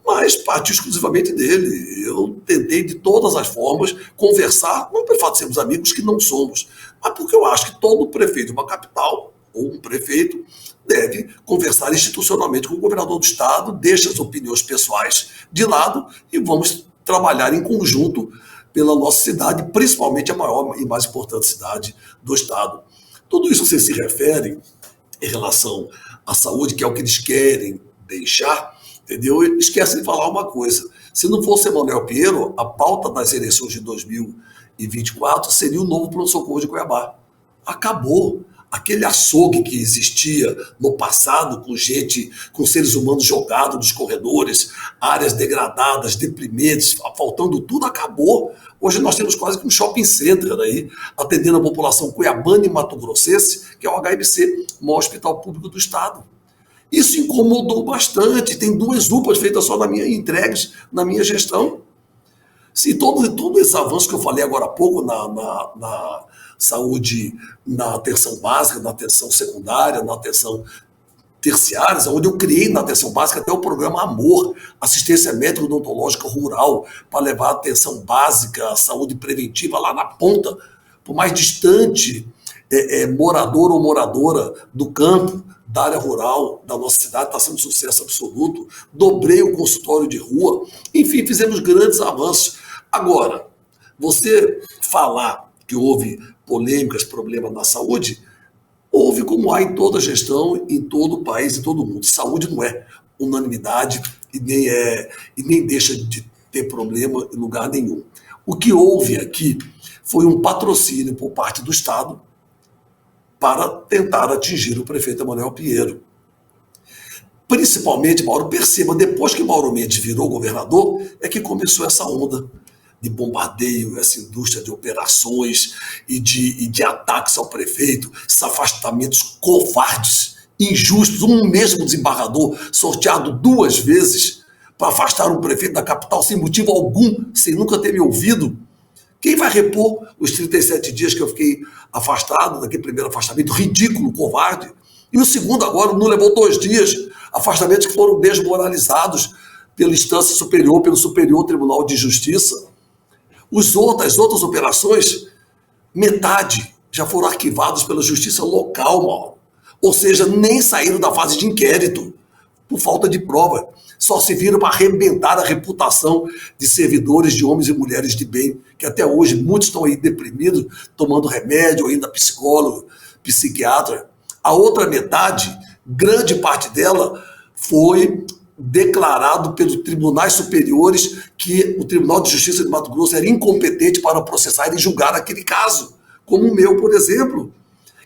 mas partiu exclusivamente dele. Eu tentei de todas as formas conversar, não pelo fato de sermos amigos, que não somos, mas porque eu acho que todo prefeito de uma capital, ou um prefeito, deve conversar institucionalmente com o governador do estado, deixa as opiniões pessoais de lado e vamos trabalhar em conjunto pela nossa cidade, principalmente a maior e mais importante cidade do estado. Tudo isso que você se refere em relação à saúde, que é o que eles querem deixar, entendeu? Esquece de falar uma coisa. Se não fosse Emanuel Pinheiro, a pauta das eleições de 2024 seria o novo pronto-socorro de Cuiabá. Acabou. Aquele açougue que existia no passado, com seres humanos jogados nos corredores, áreas degradadas, deprimentes, faltando tudo, acabou. Hoje nós temos quase que um shopping center aí, atendendo a população cuiabana e mato-grossense, que é o HMC, o maior hospital público do estado. Isso incomodou bastante. Tem 2 UPAs feitas só entregues na minha gestão. Se todo esse avanço que eu falei agora há pouco na saúde, na atenção básica, na atenção secundária, na atenção terciária, onde eu criei na atenção básica até o programa Amor, assistência médica odontológica rural, para levar a atenção básica, a saúde preventiva lá na ponta, por mais distante morador ou moradora do campo, da área rural da nossa cidade, está sendo um sucesso absoluto. Dobrei o consultório de rua, enfim, fizemos grandes avanços. Agora, você falar que houve polêmicas, problemas na saúde, houve como há em toda gestão, em todo o país, em todo o mundo. Saúde não é unanimidade e nem deixa de ter problema em lugar nenhum. O que houve aqui foi um patrocínio por parte do Estado para tentar atingir o prefeito Emanuel Pinheiro. Principalmente, Mauro, perceba, depois que Mauro Mendes virou governador, é que começou essa onda de bombardeio, essa indústria de operações e de ataques ao prefeito, esses afastamentos covardes, injustos. Um mesmo desembargador sorteado 2 vezes para afastar um prefeito da capital sem motivo algum, sem nunca ter me ouvido. Quem vai repor os 37 dias que eu fiquei afastado, daquele primeiro afastamento ridículo, covarde? E o segundo agora não levou 2 dias, afastamentos que foram desmoralizados pela instância superior, pelo Superior Tribunal de Justiça. As outras operações, metade já foram arquivadas pela Justiça Local, Mauro. Ou seja, nem saíram da fase de inquérito, por falta de prova. Só se viram para arrebentar a reputação de servidores, de homens e mulheres de bem, que até hoje muitos estão aí deprimidos, tomando remédio, ainda psicólogo, psiquiatra. A outra metade, grande parte dela, foi declarado pelos tribunais superiores que o Tribunal de Justiça de Mato Grosso era incompetente para processar e julgar aquele caso, como o meu, por exemplo.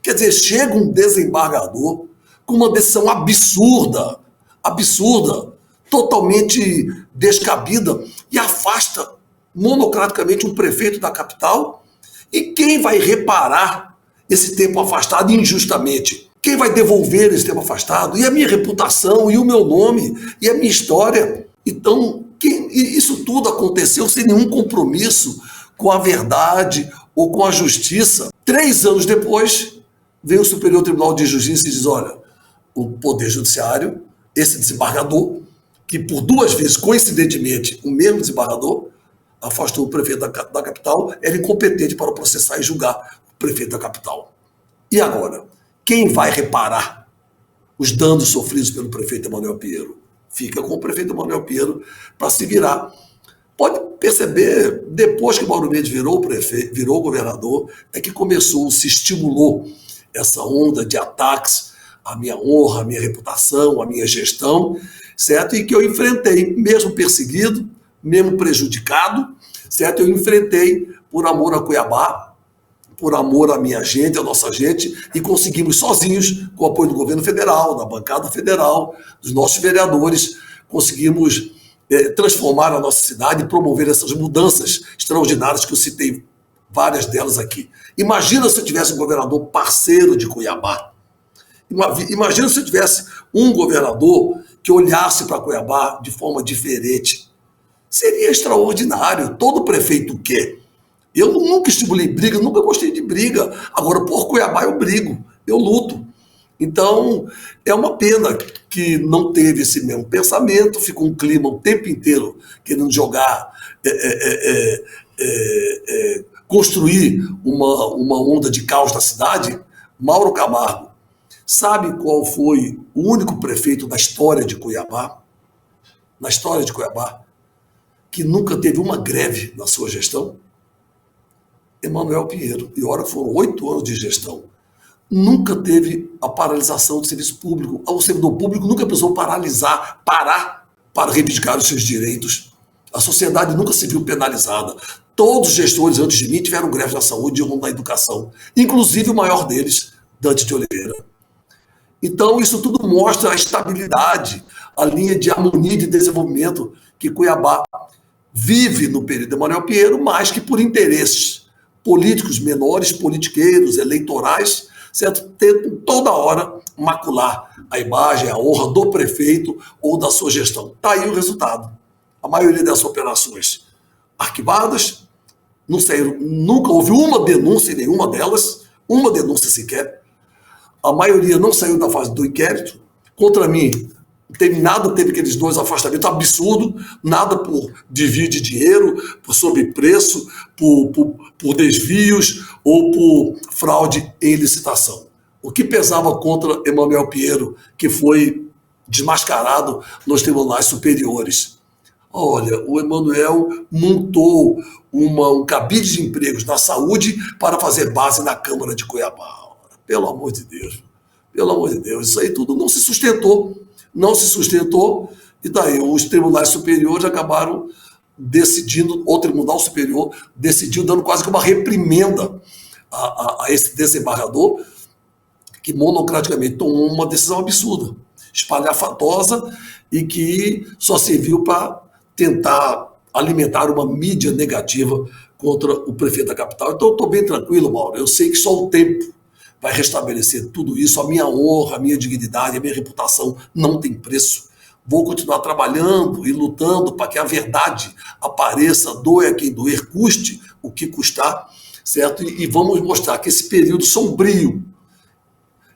Quer dizer, chega um desembargador com uma decisão absurda, totalmente descabida, e afasta monocraticamente um prefeito da capital. E quem vai reparar esse tempo afastado injustamente? Quem vai devolver esse tempo afastado? E a minha reputação, e o meu nome, e a minha história? Então, isso tudo aconteceu sem nenhum compromisso com a verdade ou com a justiça. 3 anos depois, vem o Superior Tribunal de Justiça e diz, olha, o Poder Judiciário, esse desembargador, que por 2 vezes, coincidentemente, o mesmo desembargador, afastou o prefeito da capital, era incompetente para processar e julgar o prefeito da capital. E agora? Quem vai reparar os danos sofridos pelo prefeito Emanuel Pinheiro? Fica com o prefeito Emanuel Pinheiro para se virar. Pode perceber, depois que Mauro Mendes virou governador, é que se estimulou essa onda de ataques à minha honra, à minha reputação, à minha gestão, certo? E que eu enfrentei, mesmo perseguido, mesmo prejudicado, certo? Eu enfrentei por amor a Cuiabá, por amor à minha gente, à nossa gente, e conseguimos sozinhos, com o apoio do governo federal, da bancada federal, dos nossos vereadores, conseguimos transformar a nossa cidade e promover essas mudanças extraordinárias que eu citei, várias delas aqui. Imagina se eu tivesse um governador parceiro de Cuiabá. Imagina se eu tivesse um governador que olhasse para Cuiabá de forma diferente. Seria extraordinário. Todo prefeito quer. Eu nunca estimulei briga, nunca gostei de briga. Agora, por Cuiabá eu brigo, eu luto. Então, é uma pena que não teve esse mesmo pensamento, ficou um clima o tempo inteiro querendo jogar, construir uma onda de caos na cidade. Mauro Camargo, sabe qual foi o único prefeito da história de Cuiabá? Na história de Cuiabá, que nunca teve uma greve na sua gestão? Emanuel Pinheiro. E ora, foram 8 anos de gestão. Nunca teve a paralisação do serviço público. O servidor público nunca precisou parar para reivindicar os seus direitos. A sociedade nunca se viu penalizada. Todos os gestores antes de mim tiveram greve na saúde e na educação. Inclusive o maior deles, Dante de Oliveira. Então, isso tudo mostra a estabilidade, a linha de harmonia e de desenvolvimento que Cuiabá vive no período de Emanuel Pinheiro, mais que por interesses políticos menores, politiqueiros, eleitorais, certo? Tentam toda hora macular a imagem, a honra do prefeito ou da sua gestão. Está aí o resultado. A maioria dessas operações arquivadas, não saíram, nunca houve uma denúncia em nenhuma delas, uma denúncia sequer. A maioria não saiu da fase do inquérito. Contra mim, teve aqueles 2 afastamentos absurdos, nada por desvio de dinheiro, por sobrepreço, por desvios ou por fraude em licitação. O que pesava contra Emanuel Pinheiro, que foi desmascarado nos tribunais superiores? Olha, o Emanuel montou um cabide de empregos na saúde para fazer base na Câmara de Cuiabá. Pelo amor de Deus, isso aí tudo não se sustentou, e daí os tribunais superiores acabaram decidindo, o Tribunal Superior decidiu, dando quase que uma reprimenda a esse desembargador, que monocraticamente tomou uma decisão absurda, espalhafatosa, e que só serviu para tentar alimentar uma mídia negativa contra o prefeito da capital. Então eu estou bem tranquilo, Mauro. Eu sei que só o tempo vai restabelecer tudo isso. A minha honra, a minha dignidade, a minha reputação não tem preço. Vou continuar trabalhando e lutando para que a verdade apareça, doa quem doer, custe o que custar, certo? E vamos mostrar que esse período sombrio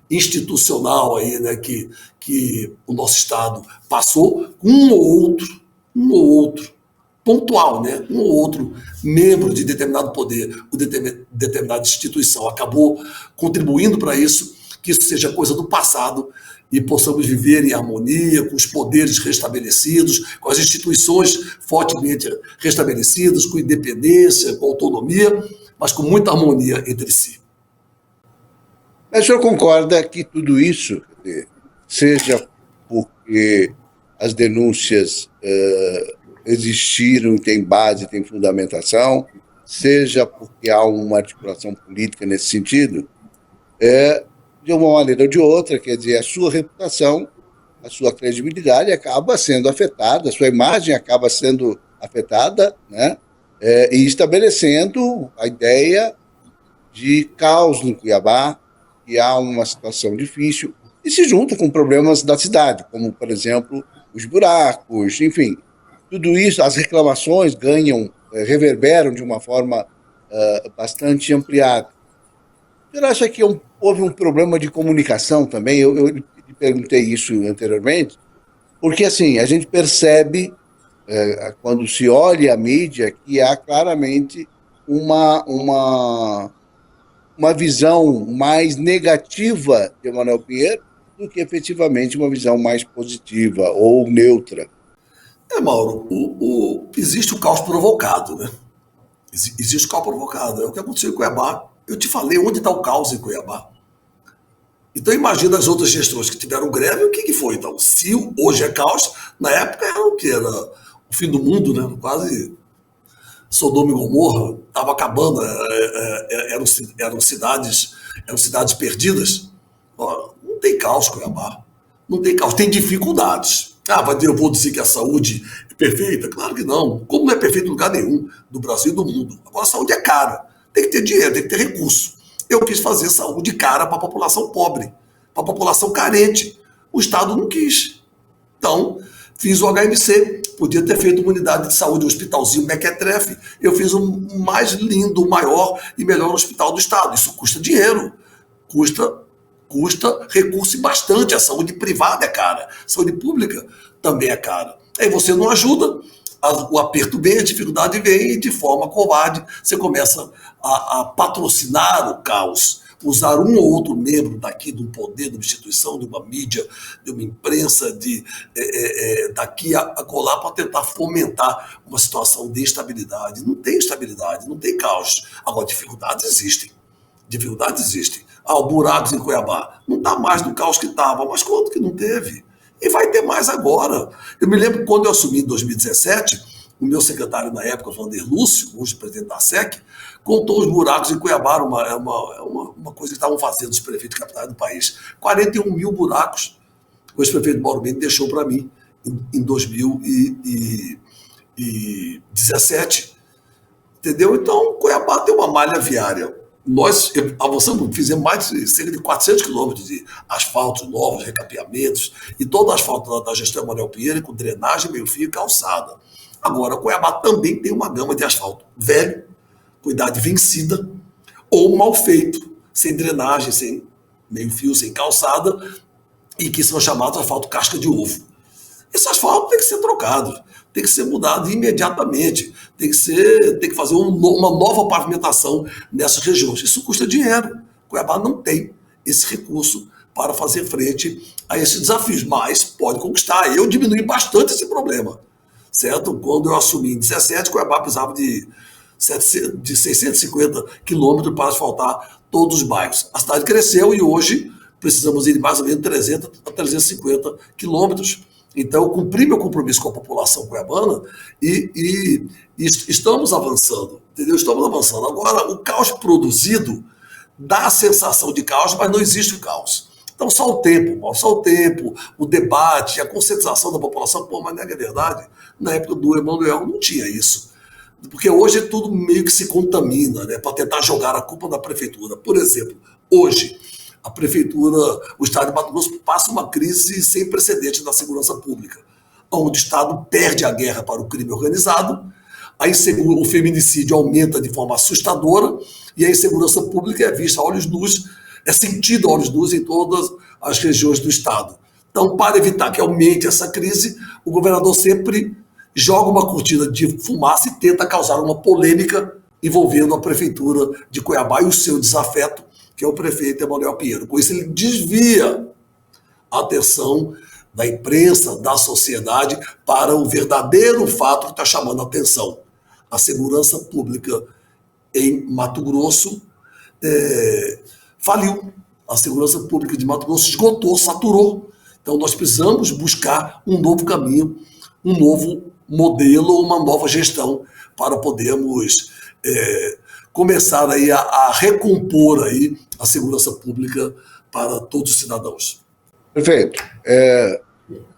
institucional aí, né, que o nosso Estado passou, um ou outro, pontual, né, um ou outro membro de determinado poder, ou determinada instituição acabou contribuindo para isso, que isso seja coisa do passado e possamos viver em harmonia com os poderes restabelecidos, com as instituições fortemente restabelecidas, com independência, com autonomia, mas com muita harmonia entre si. Mas o senhor concorda que tudo isso, seja porque as denúncias existiram, têm base, têm fundamentação, seja porque há uma articulação política nesse sentido, de uma maneira ou de outra, quer dizer, a sua reputação, a sua credibilidade acaba sendo afetada, a sua imagem acaba sendo afetada, né? E estabelecendo a ideia de caos no Cuiabá, que há uma situação difícil, e se junta com problemas da cidade, como, por exemplo, os buracos, enfim, tudo isso, as reclamações reverberam de uma forma bastante ampliada. O senhor acha que houve um problema de comunicação também? Eu lhe perguntei isso anteriormente, porque assim, a gente percebe, quando se olha a mídia, que há claramente uma visão mais negativa de Emanuel Pinheiro do que efetivamente uma visão mais positiva ou neutra. Mauro, existe o caos provocado, né? Existe o caos provocado. É o que aconteceu em Cuiabá. Eu te falei onde está o caos em Cuiabá. Então imagina as outras gestões que tiveram greve, o que foi então? Se hoje é caos, na época era o que? Era o fim do mundo, né? Quase Sodoma e Gomorra, estava acabando, eram cidades perdidas. Não tem caos, Cuiabá. Não tem caos, tem dificuldades. Eu vou dizer que a saúde é perfeita? Claro que não. Como não é perfeito em lugar nenhum do Brasil e do mundo. Agora a saúde é cara. Tem que ter dinheiro, tem que ter recurso. Eu quis fazer saúde cara para a população pobre, para a população carente. O Estado não quis. Então, fiz o HMC, podia ter feito uma unidade de saúde, um hospitalzinho mequetrefe. Eu fiz o mais lindo, o maior e melhor hospital do Estado. Isso custa dinheiro, custa recurso bastante. A saúde privada é cara, a saúde pública também é cara. Aí você não ajuda, o aperto vem, a dificuldade vem, e de forma covarde você começa a patrocinar o caos, usar um ou outro membro daqui de um poder, de uma instituição, de uma mídia, de uma imprensa, daqui a colar para tentar fomentar uma situação de instabilidade. Não tem estabilidade, não tem caos. Agora, dificuldades existem. Buracos em Cuiabá. Não está mais do caos que estava, mas quanto que não teve? E vai ter mais agora. Eu me lembro quando eu assumi em 2017, o meu secretário na época, Vander Lúcio, hoje presidente da SEC, contou os buracos em Cuiabá, uma coisa que estavam fazendo os prefeitos capitais do país. 41 mil buracos o ex-prefeito Mauro Mendes deixou para mim em 2017. Entendeu? Então, Cuiabá tem uma malha viária. Nós avançamos, fizemos mais de cerca de 400 quilômetros de asfaltos novos, recapeamentos, e todo o asfalto da gestão Emanuel Pinheiro, com drenagem, meio-fio e calçada. Agora, Cuiabá também tem uma gama de asfalto velho, com idade vencida, ou mal feito, sem drenagem, sem meio-fio, sem calçada, e que são chamados asfalto casca de ovo. Esse asfalto tem que ser trocado, tem que ser mudado imediatamente, tem que fazer uma nova pavimentação nessas regiões. Isso custa dinheiro. Cuiabá não tem esse recurso para fazer frente a esses desafios, mas pode conquistar. Eu diminui bastante esse problema, certo? Quando eu assumi em 2017, Cuiabá precisava de 650 quilômetros para asfaltar todos os bairros. A cidade cresceu e hoje precisamos ir de mais ou menos 300 a 350 quilômetros. Então, eu cumpri meu compromisso com a população cuiabana e estamos avançando, entendeu? Estamos avançando. Agora, o caos produzido dá a sensação de caos, mas não existe o caos. Então, só o tempo, Paulo, só o tempo, o debate, a conscientização da população. Pô, mas não é verdade? Na época do Emanuel não tinha isso. Porque hoje tudo meio que se contamina, né, para tentar jogar a culpa na prefeitura. Por exemplo, hoje, a prefeitura, o Estado de Mato Grosso passa uma crise sem precedentes na segurança pública, onde o Estado perde a guerra para o crime organizado, o feminicídio aumenta de forma assustadora e a insegurança pública é vista a olhos nus, é sentida a olhos nus em todas as regiões do Estado. Então, para evitar que aumente essa crise, o governador sempre joga uma cortina de fumaça e tenta causar uma polêmica envolvendo a prefeitura de Cuiabá e o seu desafeto, que é o prefeito Emanuel Pinheiro. Com isso, ele desvia a atenção da imprensa, da sociedade, para o verdadeiro fato que está chamando a atenção. A segurança pública em Mato Grosso faliu. A segurança pública de Mato Grosso esgotou, saturou. Então, nós precisamos buscar um novo caminho, um novo modelo, uma nova gestão para podermos começar aí a recompor aí a segurança pública para todos os cidadãos. Prefeito,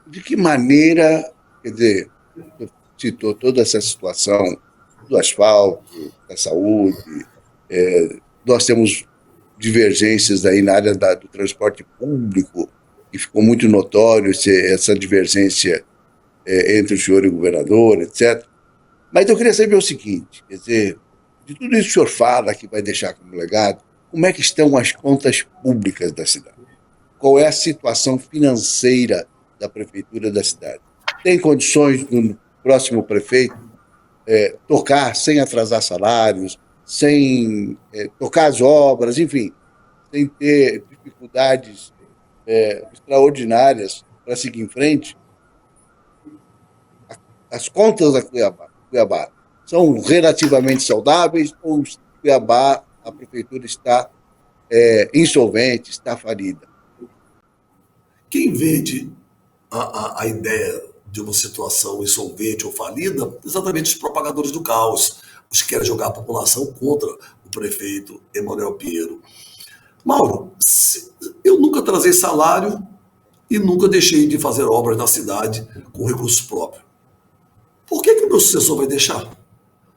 de que maneira, quer dizer, você citou toda essa situação do asfalto, da saúde, nós temos divergências aí na área do transporte público, e ficou muito notório essa divergência entre o senhor e o governador, etc. Mas eu queria saber o seguinte, quer dizer, de tudo isso que o senhor fala, que vai deixar como legado, como é que estão as contas públicas da cidade? Qual é a situação financeira da prefeitura da cidade? Tem condições do próximo prefeito tocar sem atrasar salários, sem tocar as obras, enfim, sem ter dificuldades extraordinárias para seguir em frente? As contas da Cuiabá são relativamente saudáveis ou Cuiabá, a prefeitura está insolvente, está falida? Quem vende a ideia de uma situação insolvente ou falida, exatamente os propagadores do caos, os que querem jogar a população contra o prefeito Emanuel Pinheiro. Mauro, eu nunca atrasei salário e nunca deixei de fazer obras na cidade com recursos próprios. Por que o meu sucessor vai deixar?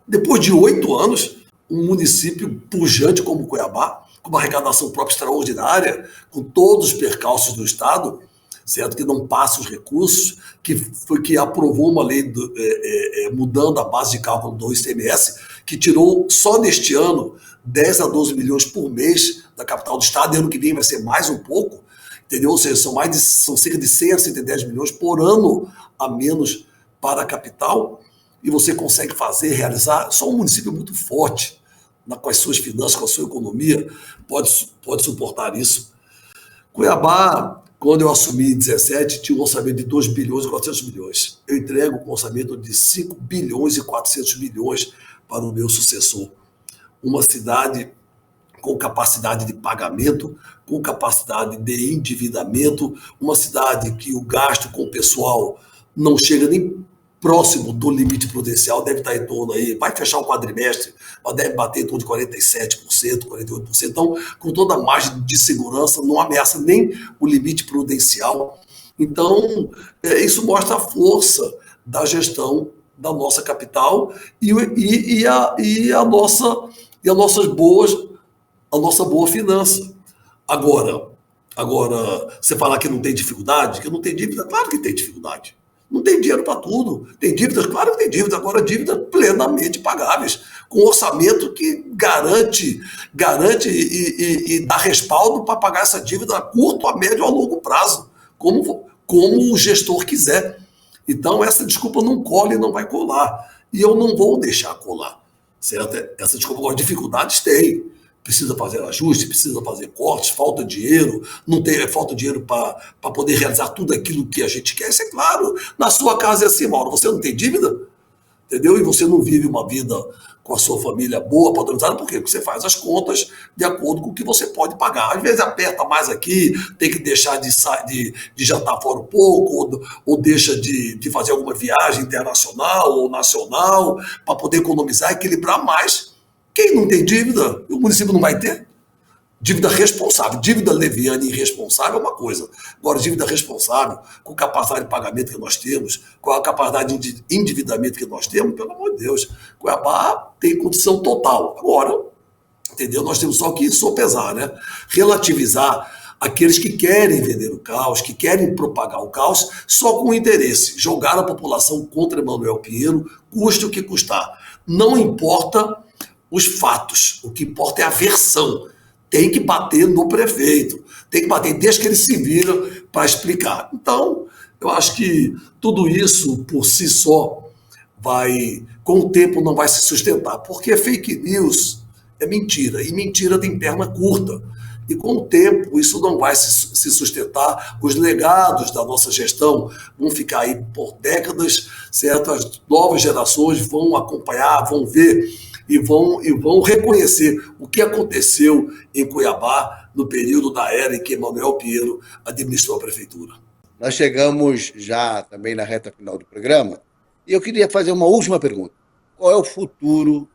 Depois de 8 anos, um município pujante como Cuiabá, com uma arrecadação própria extraordinária, com todos os percalços do Estado, certo? Que não passa os recursos, que aprovou uma lei mudando a base de cálculo do ICMS, que tirou só neste ano 10 a 12 milhões por mês da capital do Estado, e ano que vem vai ser mais um pouco, entendeu? Ou seja, são cerca de 100 a 110 milhões por ano a menos para a capital, e você consegue realizar, só um município muito forte, com as suas finanças, com a sua economia, pode suportar isso. Cuiabá, quando eu assumi em 17, tinha um orçamento de 2 bilhões e 400 milhões. Eu entrego com um orçamento de 5 bilhões e 400 milhões para o meu sucessor. Uma cidade com capacidade de pagamento, com capacidade de endividamento, uma cidade que o gasto com o pessoal não chega nem próximo do limite prudencial, deve estar em torno aí, vai fechar o quadrimestre, mas deve bater em torno de 47%, 48%. Então, com toda a margem de segurança, não ameaça nem o limite prudencial. Então, isso mostra a força da gestão da nossa capital e a nossa boa finança. Agora, você falar que não tem dificuldade, que não tem dívida, claro que tem dificuldade. Não tem dinheiro para tudo. Tem dívidas, claro que tem dívidas, agora dívidas plenamente pagáveis, com orçamento que garante e dá respaldo para pagar essa dívida a curto, a médio ou a longo prazo, como o gestor quiser. Então, essa desculpa não cola e não vai colar. E eu não vou deixar colar. Certo? Essa desculpa, agora, dificuldades tem. Precisa fazer ajuste, precisa fazer cortes, falta dinheiro, falta dinheiro para poder realizar tudo aquilo que a gente quer. Isso é claro. Na sua casa é assim, Mauro, você não tem dívida? entendeu? E você não vive uma vida com a sua família boa, padronizada, por quê? Porque você faz as contas de acordo com o que você pode pagar. Às vezes aperta mais aqui, tem que deixar de jantar fora um pouco, ou deixa de fazer alguma viagem internacional ou nacional, para poder economizar, equilibrar mais. Quem não tem dívida, o município não vai ter. Dívida responsável, dívida leviana e irresponsável é uma coisa. Agora, dívida responsável, com capacidade de pagamento que nós temos, com a capacidade de endividamento que nós temos, pelo amor de Deus, Cuiabá tem condição total. Agora, entendeu? Nós temos só que sopesar, né? Relativizar aqueles que querem vender o caos, que querem propagar o caos, só com interesse. Jogar a população contra Emanuel Pinheiro, custe o que custar. Não importa os fatos, o que importa é a versão. Tem que bater no prefeito, tem que bater desde que ele se vira para explicar. Então, eu acho que tudo isso, por si só, com o tempo não vai se sustentar, porque fake news é mentira, e mentira tem perna curta. E com o tempo isso não vai se sustentar, os legados da nossa gestão vão ficar aí por décadas, certo? As novas gerações vão acompanhar, vão ver e vão reconhecer o que aconteceu em Cuiabá no período da era em que Emanuel Pinheiro administrou a prefeitura. Nós chegamos já também na reta final do programa e eu queria fazer uma última pergunta. Qual é o futuro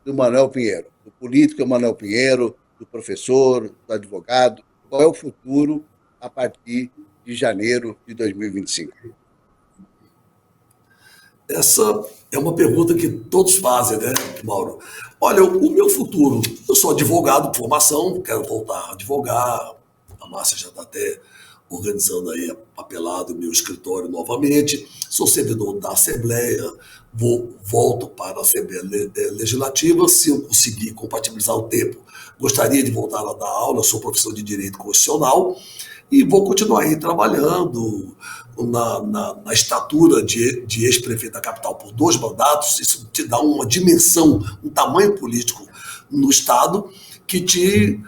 do Emanuel Pinheiro, do político Emanuel Pinheiro, do professor, do advogado? Qual é o futuro a partir de janeiro de 2025? Essa é uma pergunta que todos fazem, né, Mauro? Olha, o meu futuro, eu sou advogado por formação, quero voltar a advogar, a Márcia já está até organizando aí papelado no meu escritório novamente, sou servidor da Assembleia, volto para a Assembleia Legislativa, se eu conseguir compatibilizar o tempo, gostaria de voltar a dar aula, eu sou professor de Direito Constitucional, e vou continuar aí trabalhando na estatura de ex-prefeito da capital por 2 mandatos. Isso te dá uma dimensão, um tamanho político no Estado que te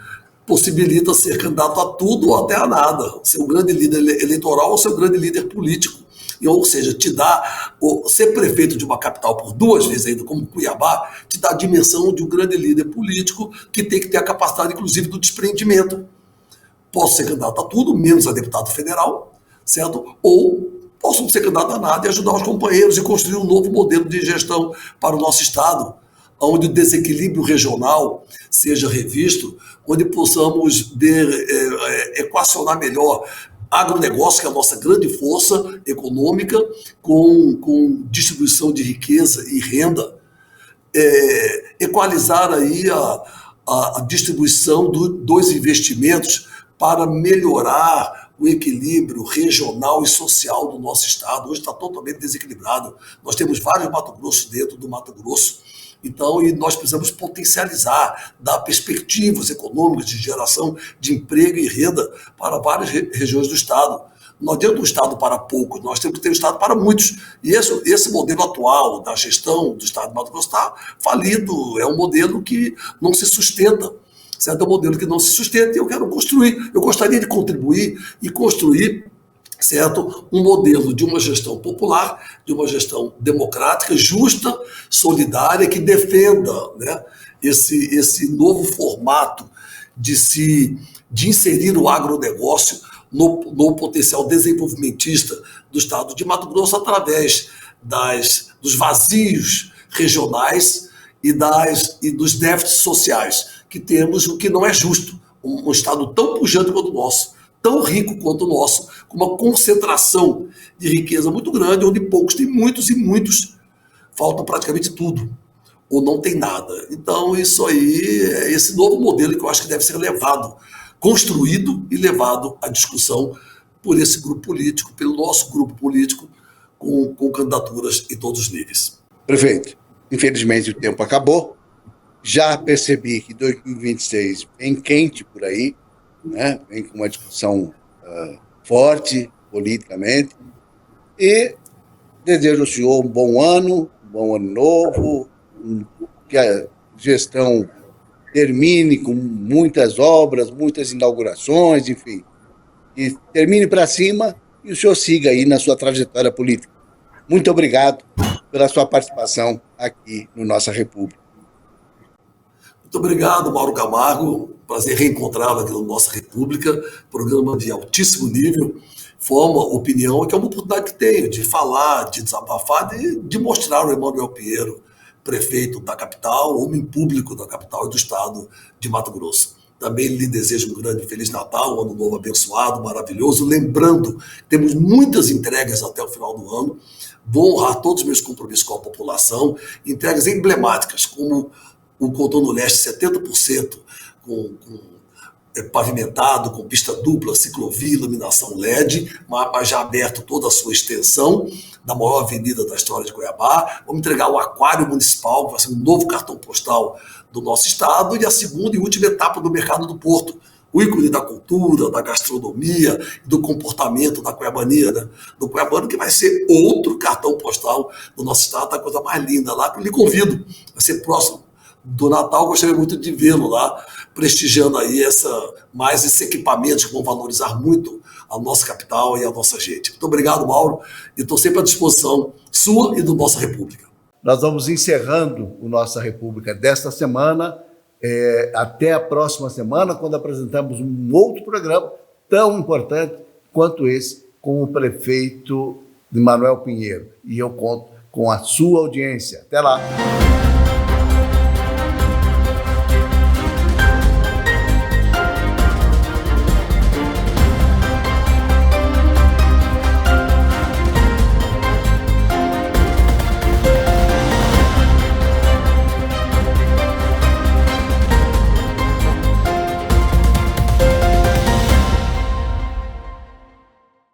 possibilita ser candidato a tudo ou até a nada, ser um grande líder eleitoral ou ser um grande líder político. Ou seja, te dá, ser prefeito de uma capital por 2 vezes ainda, como Cuiabá, te dá a dimensão de um grande líder político que tem que ter a capacidade, inclusive, do desprendimento. Posso ser candidato a tudo, menos a deputado federal, certo? Ou posso não ser candidato a nada e ajudar os companheiros e construir um novo modelo de gestão para o nosso Estado, onde o desequilíbrio regional seja revisto, onde possamos equacionar melhor agronegócio, que é a nossa grande força econômica, com distribuição de riqueza e renda, equalizar aí a distribuição dos investimentos para melhorar o equilíbrio regional e social do nosso Estado. Hoje está totalmente desequilibrado. Nós temos vários Mato Grosso dentro do Mato Grosso. Então, e nós precisamos potencializar, dar perspectivas econômicas de geração de emprego e renda para várias regiões do Estado. Não adianta um Estado para poucos, nós temos que ter um Estado para muitos. E esse modelo atual da gestão do Estado de Mato Grosso está falido, é um modelo que não se sustenta. Certo? É um modelo que não se sustenta e eu quero construir. Eu gostaria de contribuir e construir, certo, um modelo de uma gestão popular, de uma gestão democrática, justa, solidária, que defenda, né, esse novo formato de inserir o agronegócio no potencial desenvolvimentista do Estado de Mato Grosso através dos vazios regionais e dos déficits sociais que temos, o que não é justo. Um Estado tão pujante quanto o nosso, tão rico quanto o nosso, com uma concentração de riqueza muito grande, onde poucos têm muitos e muitos faltam praticamente tudo, ou não tem nada. Então, isso aí é esse novo modelo que eu acho que deve ser levado, construído e levado à discussão por esse grupo político, pelo nosso grupo político, com candidaturas em todos os níveis. Prefeito, infelizmente o tempo acabou. Já percebi que 2026 vem quente por aí, né? Vem com uma discussão forte politicamente. E desejo ao senhor um bom ano novo, que a gestão termine com muitas obras, muitas inaugurações, enfim. E termine para cima e o senhor siga aí na sua trajetória política. Muito obrigado. pela sua participação aqui no Nossa República. Muito obrigado, Mauro Camargo. Prazer reencontrá-lo aqui no Nossa República, programa de altíssimo nível. Forma opinião, que é uma oportunidade que tenho de falar, de desabafar, de mostrar o Emanuel Pinheiro, prefeito da capital, homem público da capital e do estado de Mato Grosso. Também lhe desejo um grande Feliz Natal, um ano novo abençoado, maravilhoso. Lembrando, temos muitas entregas até o final do ano. Vou honrar todos os meus compromissos com a população. Entregas emblemáticas, como o Contorno Leste 70% pavimentado, com pista dupla, ciclovia, iluminação LED, mas já aberto toda a sua extensão, da maior avenida da história de Cuiabá. Vamos entregar o Aquário Municipal, que vai ser um novo cartão postal do nosso estado, e a segunda e última etapa do Mercado do Porto, o ícone da cultura, da gastronomia, do comportamento da cuiabania, né? Do cuiabano, que vai ser outro cartão postal do nosso estado, a coisa mais linda lá, que eu lhe convido. Vai ser próximo do Natal, gostaria muito de vê-lo lá, prestigiando aí mais esses equipamentos que vão valorizar muito a nossa capital e a nossa gente. Muito obrigado, Mauro, e estou sempre à disposição sua e do Nossa República. Nós vamos encerrando o Nossa República desta semana, até a próxima semana, quando apresentamos um outro programa tão importante quanto esse, com o prefeito Emanuel Pinheiro. E eu conto com a sua audiência. Até lá!